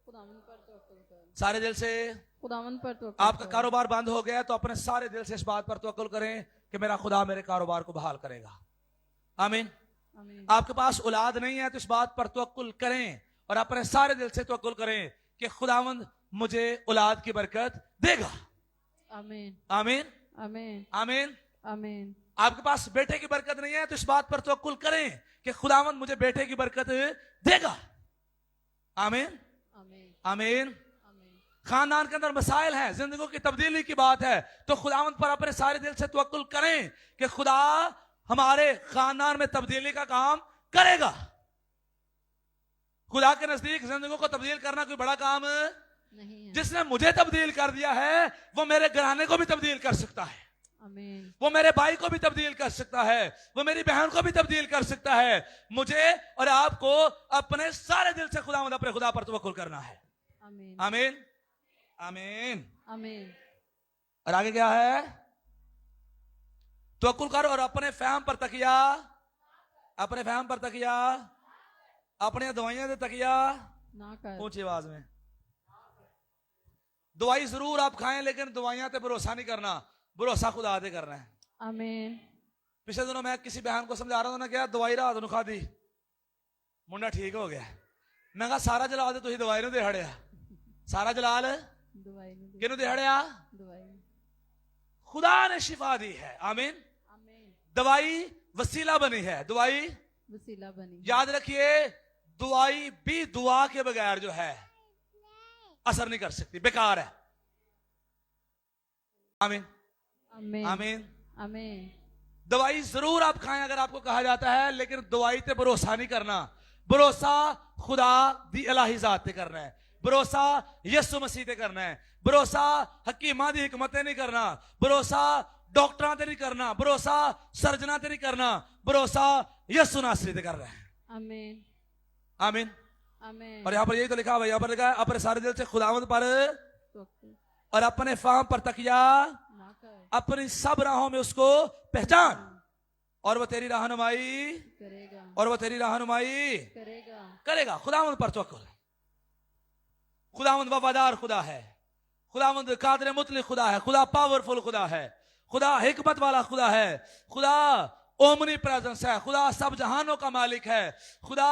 खुदावंद पर तवक्कुल कर, सारे दिल से। खुदावंद पर तवक्कुल आपका कारोबार बंद हो गया तो अपने सारे दिल से इस बात पर तवक्कुल करें कि मेरा खुदा मेरे कारोबार को बहाल करेगा। आमीन। आमीन, आपके पास औलाद नहीं है तो इस बात पर तवक्कुल करें और अपने सारे दिल से तवक्कुल करें कि खुदावंद मुझे औलाद की बरकत देगा। आमीन, आमीन, आमीन, आमीन। आमीन। आपके पास बेटे की बरकत नहीं है तो इस बात पर तवक्कुल करें कि खुदावंद मुझे बेटे की बरकत देगा। आमीन आमीन। आमीन। आमीन। खानदान के अंदर मसाइल हैं, जिंदगी की तब्दीली की बात है, तो खुदावंद पर अपने सारे दिल से तवक्कुल करें कि खुदा हमारे खानदान में तब्दीली का काम करेगा। खुदा के नजदीक जिंदगी को तब्दील करना कोई बड़ा काम नहीं है। जिसने मुझे तब्दील कर दिया है वो मेरे घराने को भी तब्दील कर सकता है, आमीन। वो मेरे भाई को भी तब्दील कर सकता है, वो मेरी बहन को भी तब्दील कर सकता है। मुझे और आपको अपने सारे दिल से खुदावंद अपने खुदा पर तवक्कुल करना है। आमीन। आमीन आमीन। आमीन। और आगे क्या है? तवक्कुल कर और अपने फहम पर तकिया, अपने फहम पर तकिया, अपने दवाइयां दे तकिया ना कर। ऊंची आवाज में। दवाई जरूर आप खाएं लेकिन दवाइयां पे भरोसा नहीं करना, भरोसा खुदा दे करना है। आमीन। पिछले दिनों मैं किसी बहन को समझा रहा था ना, क्या दवाई रात ਨੂੰ खादी मुंडा ठीक हो गया। मैं कहा सारा जला दे, तुझे दवाई ਨੂੰ ਦਿਹਾੜਿਆ सारा जलाल दवाई नहीं। किनु ਦਿਹਾੜਿਆ? दवाई नहीं। खुदा ने शिफा दी है। आमीन। आमीन। दवाई वसीला बनी है, दवाई वसीला बनी। याद रखिए, दवाई भी दुआ के बगैर जो है असर नहीं कर सकती, बेकार है। आमीन आमीन। आमीन। आमीन। दवाई जरूर आप खाएं अगर आपको कहा जाता है, लेकिन दवाई पे भरोसा नहीं करना। भरोसा खुदा दी इलाही जात पे करना है, भरोसा यीशु मसीह ते करना है, भरोसा हकीमां दी हिकमत नहीं करना, भरोसा डॉक्टरां ते नहीं करना, भरोसा सर्जना ते नहीं करना, भरोसा यीशु नासरी ते करना है। आमीन। आमीन। आमीन। और यहाँ पर यही तो लिखा हुआ, यहाँ पर लिखा है अपने सारे दिल से खुदावंद पर तवक्कुल और अपने फाम पर तकिया, ना कर। अपनी सब राहों में उसको पहचान और वह तेरी रहनुमाई, करेगा। और वह तेरी रहनुमाई करेगा। करेगा। खुदावंद पर तवक्कुल। खुदावंद वफादार खुदा है, खुदावंद कादिर मुतलिक खुदा है, खुदा पावरफुल खुदा है, खुदा हिकमत वाला खुदा है, खुदा ओमनी प्रेजेंस है, खुदा सब जहानों का मालिक है, खुदा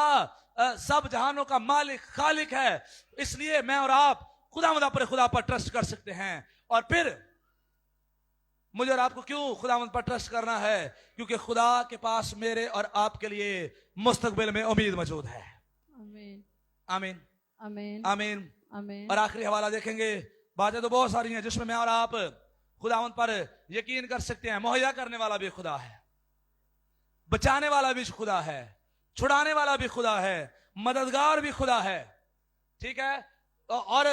सब जहानों का मालिक खालिक है। इसलिए मैं और आप खुदावंद अपने खुदा पर ट्रस्ट कर सकते हैं। और फिर मुझे और आपको क्यों खुदावंद पर ट्रस्ट करना है? क्योंकि खुदा के पास मेरे और आपके लिए मुस्तकबिल में उम्मीद मौजूद है। आमीन। आमीन आमीन। आमीन। आमीन। और आखिरी हवाला देखेंगे, बातें तो बहुत सारी हैं जिसमें मैं और आप खुदावंद पर यकीन कर सकते हैं। मुहैया करने वाला भी खुदा है, बचाने वाला भी खुदा है, छुड़ाने वाला भी खुदा है, मददगार भी खुदा है। ठीक है, और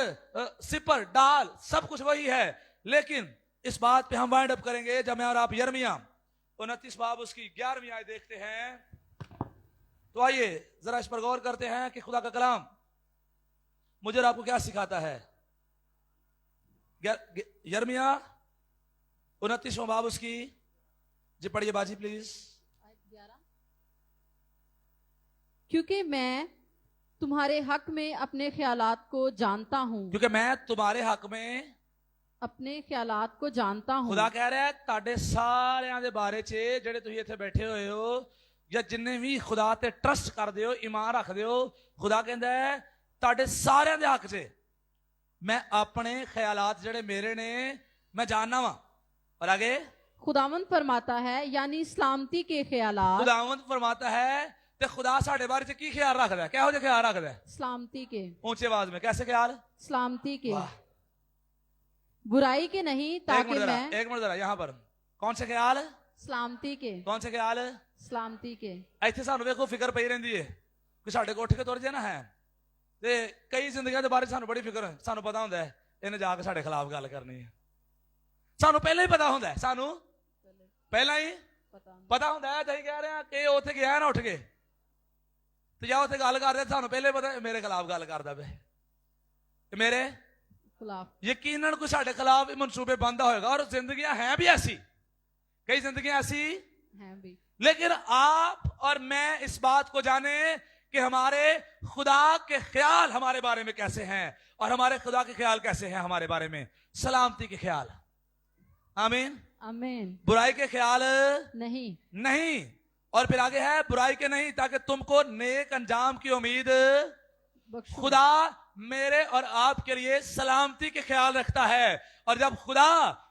सिपर डाल सब कुछ वही है। लेकिन इस बात पे हम वाइंड अप करेंगे जब मैं और आप यिर्मयाह 29 बाब उसकी 11वीं आयत देखते हैं। तो आइए जरा इस पर गौर करते हैं कि खुदा का कलाम मुझे और आपको क्या सिखाता है। यिर्मयाह 29वां बाब उसकी, जी पढ़िए बाजी प्लीज। क्योंकि मैं तुम्हारे हक में अपने ख्यालात को जानता हूँ। क्योंकि मैं तुम्हारे हक में अपने ख्यालात को जानता हूँ। खुदा कह रहा है ਤੁਹਾਡੇ ਸਾਰਿਆਂ ਦੇ ਬਾਰੇ 'ਚ ਜਿਹੜੇ ਤੁਸੀਂ ਇੱਥੇ ਬੈਠੇ ਹੋਏ ਹੋ ਜਾਂ ਜਿੰਨੇ ਵੀ ਖੁਦਾ ਤੇ ਟਰਸਟ ਕਰਦੇ ਹੋ, ਈਮਾਨ ਰੱਖਦੇ ਹੋ, ਖੁਦਾ ਕਹਿੰਦਾ ਹੈ ਤੁਹਾਡੇ ਸਾਰਿਆਂ ਦੇ ਹੱਕ 'ਚ मैं अपने ख्यालात ਜਿਹੜੇ ਮੇਰੇ ਨੇ मैं जानना वा। और आगे खुदावंद फरमाता है, यानी सलामती के ख्यालात। खुदावंद फरमाता है ते खुदा साडे बारे च की ख्याल रखदा है? किहो जिहा ख्याल रखदा है? सलामती के। ऊंची आवाज में कैसे ख्याल? सलामती के, वाह। बुराई के नहीं, ताकि मैं एक मिनट जरा यहाँ पर कौन से ख्याल? सलामती के। कौन से ख्याल? सलामती के। ਇੱਥੇ ਸਾਨੂੰ ਵੇਖੋ ਫਿਕਰ ਪਈ ਰਹਿੰਦੀ ਹੈ ਕਿ ਸਾਡੇ ਕੋਲ ਉੱਠ ਕੇ ਤੁਰ ਜੇ ਨਾ ਹੈ ਤੇ ਕਈ ਜ਼ਿੰਦਗੀਆਂ ਦੇ ਬਾਰੇ ਸਾਨੂੰ ਬੜੀ ਫਿਕਰ ਹੈ। ਸਾਨੂੰ ਪਤਾ ਹੁੰਦਾ ਹੈ ਇਹਨੇ ਜਾ ਕੇ ਸਾਡੇ ਖਿਲਾਫ ਗੱਲ ਕਰਨੀ ਹੈ, ਸਾਨੂੰ ਪਹਿਲਾਂ ਹੀ ਪਤਾ ਹੁੰਦਾ ਹੈ, ਸਾਨੂੰ ਪਹਿਲਾਂ ਹੀ ਪਤਾ ਹੁੰਦਾ ਹੈ। ਅਸੀਂ ਕਹਿ ਰਹੇ ਹਾਂ ਕਿ ਉੱਥੇ ਗਿਆ ਨਾ ਉੱਠ ਕੇ ਤੇ ਜਾ ਉੱਥੇ ਗੱਲ ਕਰਦੇ, ਸਾਨੂੰ ਪਹਿਲੇ ਪਤਾ ਮੇਰੇ ਖਿਲਾਫ ਗੱਲ ਕਰਦਾ ਪਿਆ, ਮੇਰੇ खिलाफ। यकीनन कोई साढ़े खिलाफ मनसूबे बनता होगा। और जिंदगियां हैं भी ऐसी, कई जिंदगियां ऐसी हैं भी। लेकिन आप और मैं इस बात को जाने कि हमारे खुदा के ख्याल हमारे बारे में कैसे हैं और हमारे खुदा के ख्याल कैसे हैं हमारे बारे में। सलामती के ख्याल, आमीन, आमीन। बुराई के ख्याल नहीं, नहीं। और फिर आगे है बुराई के नहीं, ताकि तुमको नेक अंजाम की उम्मीद बख्शो। खुदा मेरे और आपके लिए सलामती के ख्याल रखता है, और जब खुदा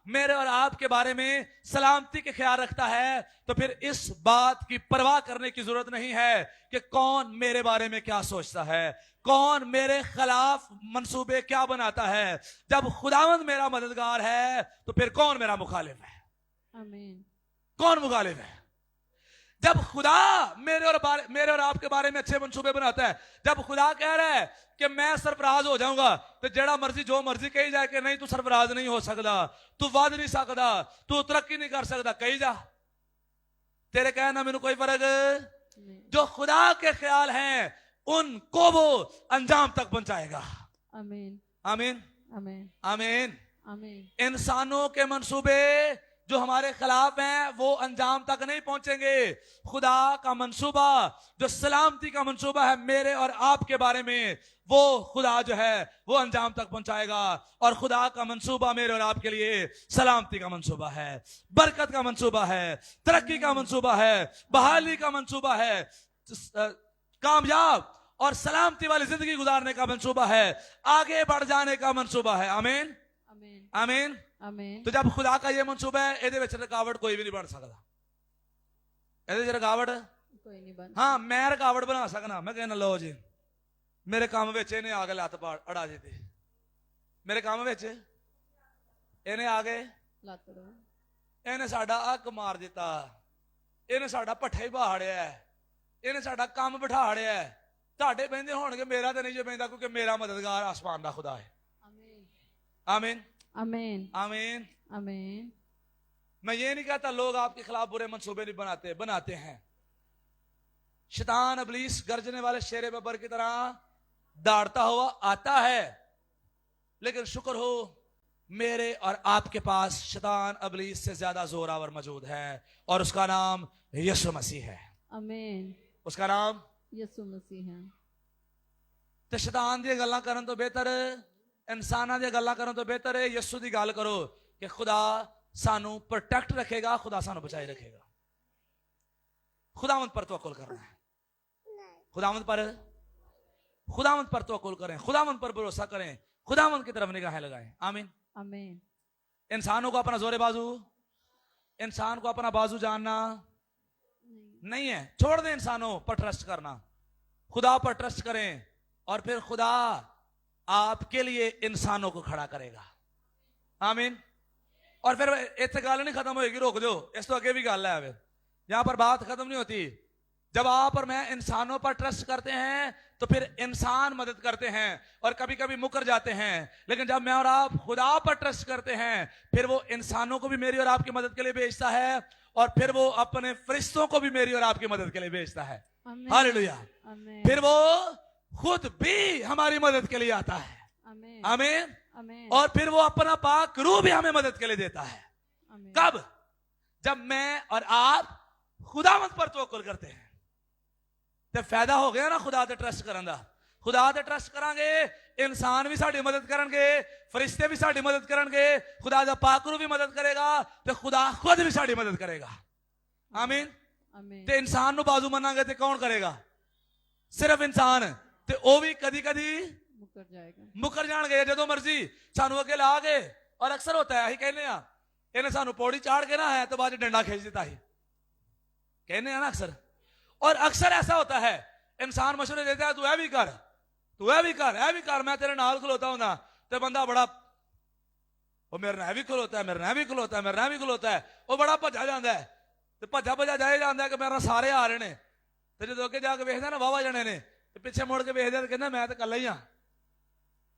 मेरे और आपके बारे में सलामती के ख्याल रखता है तो फिर इस बात की परवाह करने की जरूरत नहीं है कि कौन मेरे बारे में क्या सोचता है, कौन मेरे खिलाफ मंसूबे क्या बनाता है। जब खुदावंद मेरा मददगार है तो फिर कौन मेरा मुखालिफ है? आमीन। कौन मुखालिफ है? जब खुदा मेरे और आपके बारे में अच्छे मंसूबे बनाता है, जब खुदा कह रहा है कि मैं सरफराज हो जाऊंगा, तो जेड़ा मर्जी जो मर्जी कही जाए कि नहीं तू सरफराज नहीं हो सकता, तू वध नहीं सकता, तू तरक्की नहीं कर सकता, कही जा, तेरे कहना मैंने कोई फर्क। जो खुदा के ख्याल हैं उनको वो अंजाम तक पहुंचाएगा। आमीन। आमीन आमीन। आमीन। आमीन। इंसानों के मंसूबे जो हमारे खिलाफ हैं वो अंजाम तक नहीं पहुंचेंगे। खुदा का मंसूबा जो सलामती का मंसूबा है मेरे और आपके बारे में, वो खुदा जो है वो अंजाम तक पहुंचाएगा। और खुदा का मंसूबा मेरे और आपके लिए सलामती का मंसूबा है, बरकत का मंसूबा है, तरक्की का मंसूबा है, बहाली का मंसूबा है, कामयाब और सलामती वाली जिंदगी गुजारने का मंसूबा है, आगे बढ़ जाने का मंसूबा है। आमीन आमीन। आमीन। आमीन। तो जब खुदा का ये मंसूबा है, ਇਹਦੇ ਵਿੱਚ रुकावट कोई भी नहीं बन सकता। ਇਹਦੇ ਵਿੱਚ रुकावट कोई नहीं बन। हाँ मैं रुकावट बना सकना। मैं कहना लो जी मेरे काम ਵਿੱਚ ਇਹਨੇ ਆ ਕੇ ਲੱਤ ਅੜਾ ਜੇ ਤੇ ਮੇਰੇ ਕੰਮ ਵਿੱਚ ਇਹਨੇ ਆ ਕੇ लातड़ो। ਇਹਨੇ ਸਾਡਾ ਅੱਗ ਮਾਰ ਦਿੱਤਾ, ਇਹਨੇ ਸਾਡਾ ਪੱਠਾ ਹੀ ਬਾੜਿਆ, ਇਹਨੇ ਸਾਡਾ ਕੰਮ ਬਿਠਾੜਿਆ। ਤੁਹਾਡੇ ਬੈਂਦੇ ਹੋਣਗੇ, ਮੇਰਾ ਤਾਂ ਨਹੀਂ ਜੇ ਬੈਂਦਾ, ਕਿਉਂਕਿ ਮੇਰਾ ਮਦਦਗਾਰ ਆਸਮਾਨ ਦਾ ਖੁਦਾ ਹੈ। आमीन। आमीन आमीन। आमीन। आमीन। मैं ये नहीं कहता लोग आपके खिलाफ बुरे मंसूबे नहीं बनाते हैं। शैतान इब्लीस गर्जने वाले शेर बब्बर की तरह दौड़ता हुआ आता है, लेकिन शुक्र हो मेरे और आपके पास शैतान इब्लीस से ज्यादा जोरावर मौजूद है, और उसका नाम यीशु मसीह है। आमीन। उसका नाम यीशु मसीह है। ते शैतान दी गल्लां करन तो बेहतर, इंसानां दी गल्लां करन तो बेहतर है यीशु दी गल करो कि खुदा सानू प्रोटेक्ट रखेगा, खुदा सानू बचाए रखेगा। खुदावंद पर तवक्कुल करना है, खुदावंद पर तवक्कुल करें, खुदावंद पर भरोसा करें, खुदावंद की तरफ निगाहें लगाएं। आमीन आमीन। इंसानों को अपना जोरे बाजू, इंसान को अपना बाजू जानना नहीं है। छोड़ दें इंसानों पर ट्रस्ट करना, खुदा पर ट्रस्ट करें, और फिर खुदा आपके लिए इंसानों को खड़ा करेगा। आमीन। और फिर इतने गल नहीं खत्म होगी, रोक दो, इस तो आगे भी गल है, यहां पर बात खत्म नहीं होती। जब आप और मैं इंसानों पर ट्रस्ट करते हैं तो फिर इंसान मदद करते हैं और कभी कभी मुकर जाते हैं, लेकिन जब मैं और आप खुदा पर ट्रस्ट करते हैं फिर वो इंसानों को भी मेरी और आपकी मदद के लिए भेजता है, और फिर वो अपने फरिश्तों को भी मेरी और आपकी मदद के लिए भेजता है। हालेलुया। फिर वो खुद भी हमारी मदद के लिए आता है। आमीन। आमीन। आमीन। और फिर वो अपना पाक रूह भी हमें मदद के लिए देता है। आमीन। कब? जब मैं और आप खुदावंद पर तवक्कुल करते हैं तो फायदा हो गया ना खुदा ते ट्रस्ट करन दा। खुदा ते ट्रस्ट करांगे, इंसान भी साडी मदद करनगे, फरिश्ते भी साडी मदद करनगे, खुदा दा पाक रूह भी मदद करेगा, तो खुदा खुद भी साडी मदद करेगा। आमीन। आमीन। ते इंसान नु बाजू मनांगे ते कौन करेगा? सिर्फ इंसान, ते ओ भी कदी कदी मुकर जाएगा, मुकर जाणगे जदों मर्जी सानू अगे ला के। और अक्सर होता है, अही कहने आ इन्हें सानू पौड़ी चाड़ के ना है तो बाद डंडा खींच देता ही, कहने ना अक्सर। और अक्सर ऐसा होता है, इंसान मशवरे देता है, तू ऐ भी कर, तू ऐ भी कर, ऐ भी कर, मैं तेरे नाल खलोता हूं ना, तो बंदा बड़ा वो मेरे नाल भी खलोता है, मेरे नाल भी खलोता है, मेरे नाल भी खलोता है, वो बड़ा भजा जाता है, तो भजा भजा जाए जाता है कि मेरे सारे आ रहे हैं। तो जो अगे जाके वेखदा ना वाहवा जने ने, तो पिछे मुड़ के वेखदा तो कहना मैं तो कल्ला ही हां,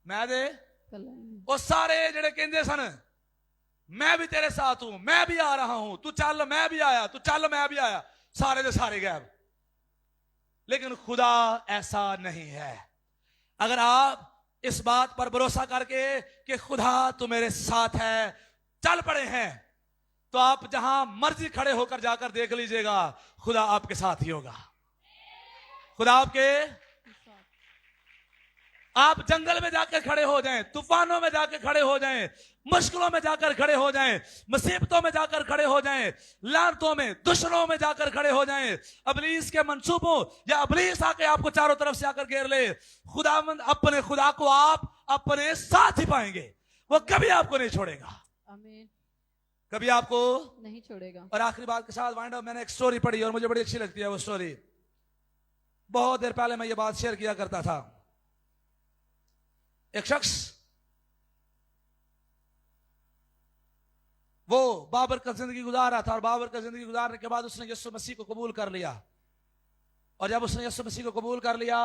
मैं दे वो सारे जेड़े कहंदे सन मैं भी तेरे साथ हूं, मैं भी आ रहा हूं, तू चल मैं भी आया, तू चल मैं भी आया, सारे दे सारे गायब। लेकिन खुदा ऐसा नहीं है। अगर आप इस बात पर भरोसा करके कि खुदा तू मेरे साथ है चल पड़े हैं, तो आप जहां मर्जी खड़े होकर जाकर देख लीजिएगा, खुदा आपके साथ ही होगा। खुदा आपके आप जंगल में जाकर खड़े हो जाएं, तूफानों में जाकर खड़े हो जाएं, मुश्किलों में जाकर खड़े हो जाएं, मुसीबतों में जाकर खड़े हो जाएं, लानतों में, दुश्मनों में जाकर खड़े हो जाएं, इब्लीस के मंसूबों या इब्लीस आके आपको चारों तरफ से आकर घेर ले, खुदावंद अपने खुदा को आप अपने साथ ही पाएंगे। वो कभी आपको नहीं छोड़ेगा, आमीन। कभी आपको नहीं छोड़ेगा। और आखिरी बात के साथ वाइंड अप, मैंने एक स्टोरी पढ़ी और मुझे बड़ी अच्छी लगती है वो स्टोरी। बहुत देर पहले मैं ये बात शेयर किया करता था। एक शख्स वो बाबर का जिंदगी गुजार रहा था और बाबर का जिंदगी गुजारने के बाद उसने यीशु मसीह को कबूल कर लिया। और जब उसने यीशु मसीह को कबूल कर लिया,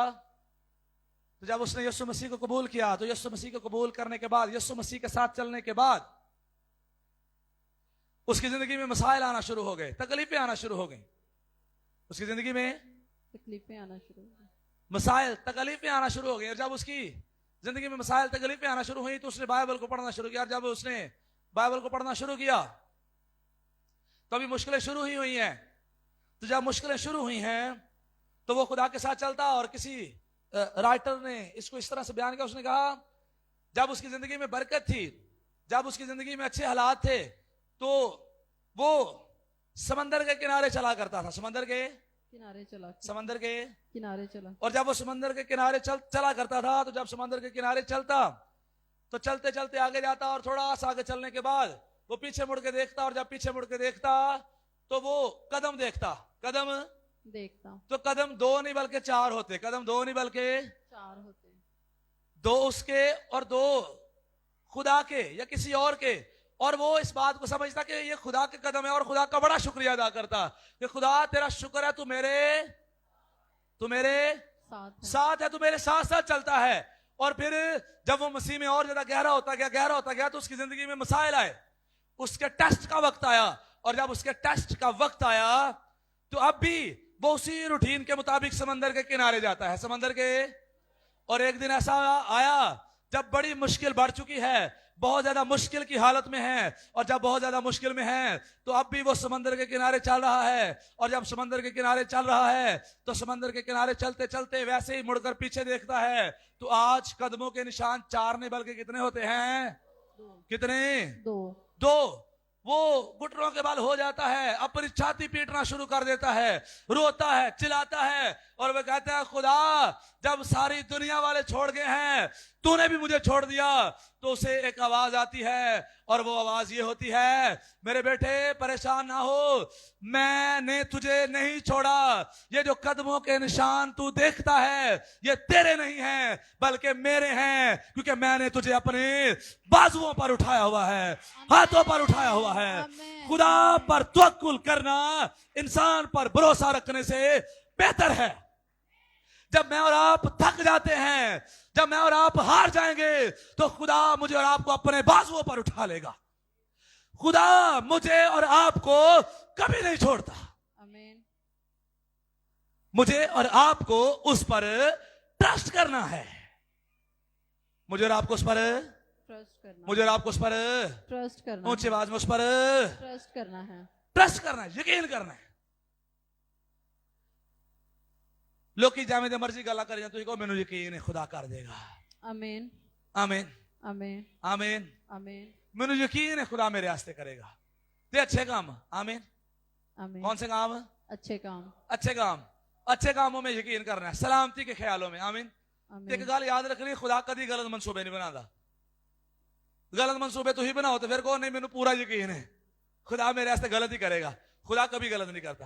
तो जब उसने यीशु मसीह को कबूल किया, तो यीशु मसीह को कबूल करने के बाद, यीशु मसीह के साथ चलने के बाद उसकी जिंदगी में मसाइल आना शुरू हो गए, तकलीफें आना शुरू हो गई। उसकी जिंदगी में तकलीफें आना शुरू हो गई, मसाइल तकलीफें आना शुरू हो गई। और जब उसकी जिंदगी में मसाइल तकलीफें आना शुरू हुई, तो उसने बाइबल को पढ़ना शुरू किया। और जब उसने बाइबल को पढ़ना शुरू किया, तो अभी मुश्किलें शुरू ही हुई हैं। तो जब मुश्किलें शुरू हुई हैं, तो वो खुदा के साथ चलता। और किसी राइटर ने इसको इस तरह से बयान किया, उसने कहा जब उसकी जिंदगी में बरकत थी, जब उसकी जिंदगी में अच्छे हालात थे, तो वो समंदर के किनारे चला करता था, समंदर के किनारे चला, समंदर के किनारे चला। और जब वो समंदर के किनारे चला करता था, तो जब समंदर के किनारे चलता, तो चलते चलते आगे जाता और थोड़ा सा आगे चलने के बाद वो पीछे मुड़ के देखता। और जब पीछे मुड़ के देखता, तो वो कदम देखता, कदम देखता, तो कदम 2 नहीं बल्कि 4 होते, कदम 2 नहीं बल्कि 4 होते, 2 उसके और 2 खुदा के या किसी और के। और वो इस बात को समझता कि ये खुदा के कदम है और खुदा का बड़ा शुक्रिया अदा करता कि खुदा तेरा शुक्र है, तू मेरे साथ है, तू मेरे साथ साथ चलता है। और फिर जब वो मसीह में और ज्यादा गहरा होता गया, तो उसकी जिंदगी में मसाइल आए, उसके टेस्ट का वक्त आया। और जब उसके टेस्ट का वक्त आया, तो अब भी वो उसी रूटीन के मुताबिक समंदर के किनारे जाता है, समंदर के। और एक दिन ऐसा आया जब बड़ी मुश्किल बढ़ चुकी है, बहुत ज्यादा मुश्किल की हालत में है। और जब बहुत ज्यादा मुश्किल में है, तो अब भी वो समंदर के किनारे चल रहा है। और जब समंदर के किनारे चल रहा है, तो समंदर के किनारे चलते चलते वैसे ही मुड़कर पीछे देखता है, तो आज कदमों के निशान 4 नहीं बल्कि कितने होते हैं? 2, कितने? 2। वो घुटनों के बल हो जाता है, अपनी छाती पीटना शुरू कर देता है, रोता है, चिल्लाता है। और वह कहता है खुदा जब सारी दुनिया वाले छोड़ गए हैं, तूने भी मुझे छोड़ दिया। तो उसे एक आवाज आती है, और वो आवाज ये होती है, मेरे बेटे परेशान ना हो, मैंने तुझे नहीं छोड़ा। ये जो कदमों के निशान तू देखता है, ये तेरे नहीं हैं बल्कि मेरे हैं, क्योंकि मैंने तुझे अपने बाजुओं पर उठाया हुआ है, हाथों पर उठाया हुआ है। खुदा पर तवक्कुल करना इंसान पर भरोसा रखने से बेहतर है। जब मैं और आप थक जाते हैं, जब मैं और आप हार जाएंगे, तो खुदा मुझे और आपको अपने बाजुओं पर उठा लेगा। खुदा मुझे और आपको कभी नहीं छोड़ता। आमीन। मुझे और आपको उस पर ट्रस्ट करना है। मुझे और आपको उस पर ट्रस्ट करना, मुझे और आपको उस पर ट्रस्ट करना, ऊंची आवाज में उस पर ट्रस्ट करना है, ट्रस्ट करना है, यकीन करना है। लोकी जामे दे मर्जी गल्ला कर जाए, तुझे को मैनू यकीन है खुदा कर देगा। आमीन, आमीन, आमीन, आमीन। आमीन, मैनू यकीन है खुदा मेरे वास्ते करेगा। ते अच्छे काम, आमीन। आमीन। कौन से काम? अच्छे काम, अच्छे काम, अच्छे कामों में यकीन करना है, सलामती के ख्यालों में। आमीन। एक आमीन। गल याद रखनी, खुदा कभी गलत मनसूबे नहीं बनाता। गलत मनसूबे तू ही बनाओ तो फिर कहो नहीं मैनू पूरा यकीन है खुदा मेरे वास्ते गलत ही करेगा। खुदा कभी गलत नहीं करता।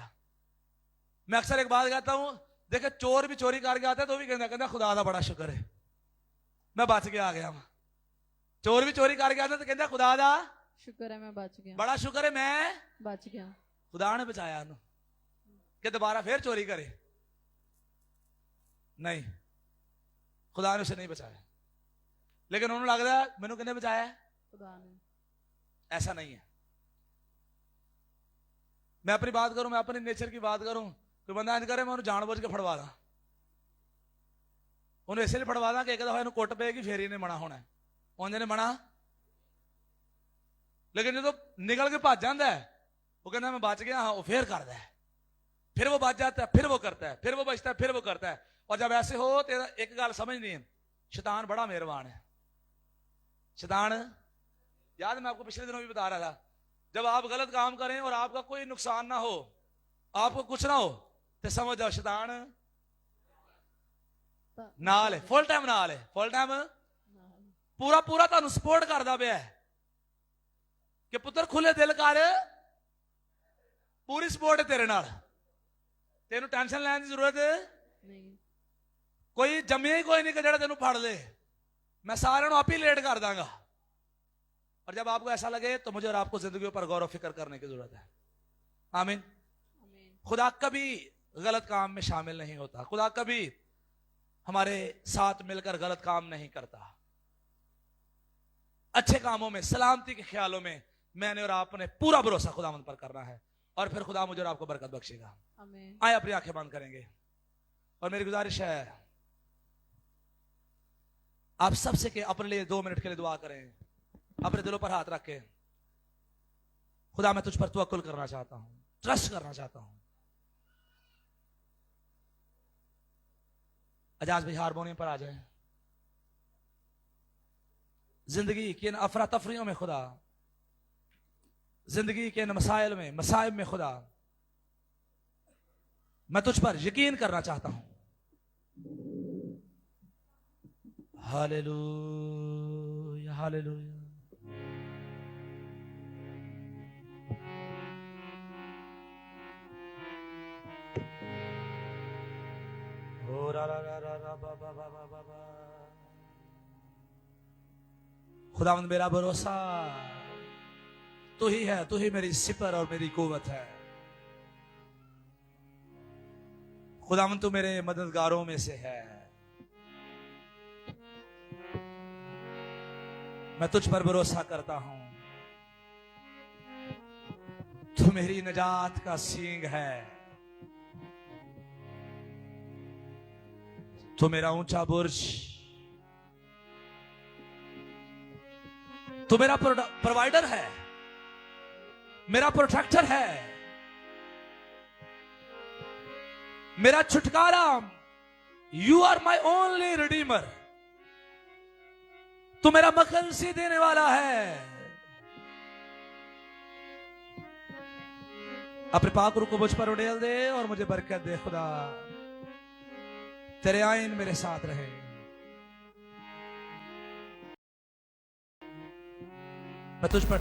मैं अक्सर एक बात कहता हूं, देखे चोर भी चोरी करके आता है तो भी कहता खुदा का बड़ा शुक्र है मैं बच के आ गया। चोर भी चोरी करके आता तो कहता खुदा का शुक्र है मैं बच गया, बड़ा शुक्र है मैं बच गया। खुदा ने बचाया उन्होंने कि दोबारा फिर चोरी करे। नहीं, खुदा ने उसे नहीं बचाया, लेकिन उन्होंने लगता है मैनू किसने बचाया? खुदा ने। ऐसा नहीं है। मैं अपनी बात करूं, मैं अपनी नेचर की बात करूं, कोई बंदा इंज करे मैं उन्हें जानबूझ के फड़वा दा, उन्हें इसलिए फड़वा दा कि एक दफा इन्हें कुट पेगी फिर इन्हें मना होना है, उन्हें ने मना। लेकिन जो निकल के भज जाता है वो कहना मैं बच गया हाँ, वो फिर करता है, फिर वो बच जाता है, फिर वो करता है, फिर वो बचता है, फिर वो करता है। और जब ऐसे हो तेरा एक गल समझ नहीं है, शैतान बड़ा मेहरबान है। शैतान, याद मैं आपको पिछले दिनों भी बता रहा था, जब आप गलत काम करें और आपका कोई नुकसान ना हो, आपको कुछ ना हो, तो समझ जाओ शैतान नाल है, फुल टाइम नाल है, फुल टाइम पूरा पूरा ਤੁਹਾਨੂੰ ਸਪੋਰਟ ਕਰਦਾ ਪਿਆ ਹੈ ਕਿ ਪੁੱਤਰ ਖੁੱਲੇ ਦਿਲ ਕਰ, ਪੂਰੀ ਸਪੋਰਟ ਹੈ ਤੇਰੇ ਨਾਲ, ਤੈਨੂੰ ਟੈਨਸ਼ਨ ਲੈਣ ਦੀ ਜ਼ਰੂਰਤ नहीं। ਕੋਈ ਜੰਮਿਆ ਹੀ ਕੋਈ ਨਹੀਂ ਕਿ ਜਿਹੜਾ ਤੈਨੂੰ ਫੜ ਲੇ, मैं सारे आप ही लेट कर दूंगा। और जब आपको ऐसा लगे तो मुझे और आपको जिंदगी पर गौर फिक्र करने की जरूरत है। आमीन। खुदा कभी गलत काम में शामिल नहीं होता, खुदा कभी हमारे साथ मिलकर गलत काम नहीं करता। अच्छे कामों में, सलामती के ख्यालों में मैंने और आपने पूरा भरोसा खुदावंद पर करना है, और फिर खुदा मुझे और आपको बरकत बख्शेगा। आए अपनी आंखें बंद करेंगे, और मेरी गुजारिश है आप सबसे के अपने लिए 2 मिनट के लिए दुआ करें, अपने दिलों पर हाथ रख के। खुदा मैं तुझ पर तवक्कुल करना चाहता हूं, ट्रस्ट करना चाहता हूं। अजाज भाई हारमोनियम पर आ जाए। जिंदगी के इन अफरा तफरियों में खुदा, जिंदगी के इन मसाइल में, मसाइब में खुदा, मैं तुझ पर यकीन करना चाहता हूं। Hallelujah, hallelujah. ओ रा रा रा रा रा बा बा बा बा बा बा। खुदावंद मेरा भरोसा तू ही है, तू ही मेरी सिपर और मेरी कुव्वत है। खुदावंद तू मेरे मददगारों में से है। मैं तुझ पर भरोसा करता हूं, तू मेरी निजात का सींग है, तू मेरा ऊंचा बुर्ज, तू मेरा प्रोवाइडर है, मेरा प्रोटेक्टर है, मेरा छुटकारा। You are my only redeemer. तू मेरा मकलसी देने वाला है। अपने पाक रूह को मुझ पर उड़ेल दे और मुझे बरकत दे खुदा। तेरे आइन मेरे साथ रहे। मैं तुझ पर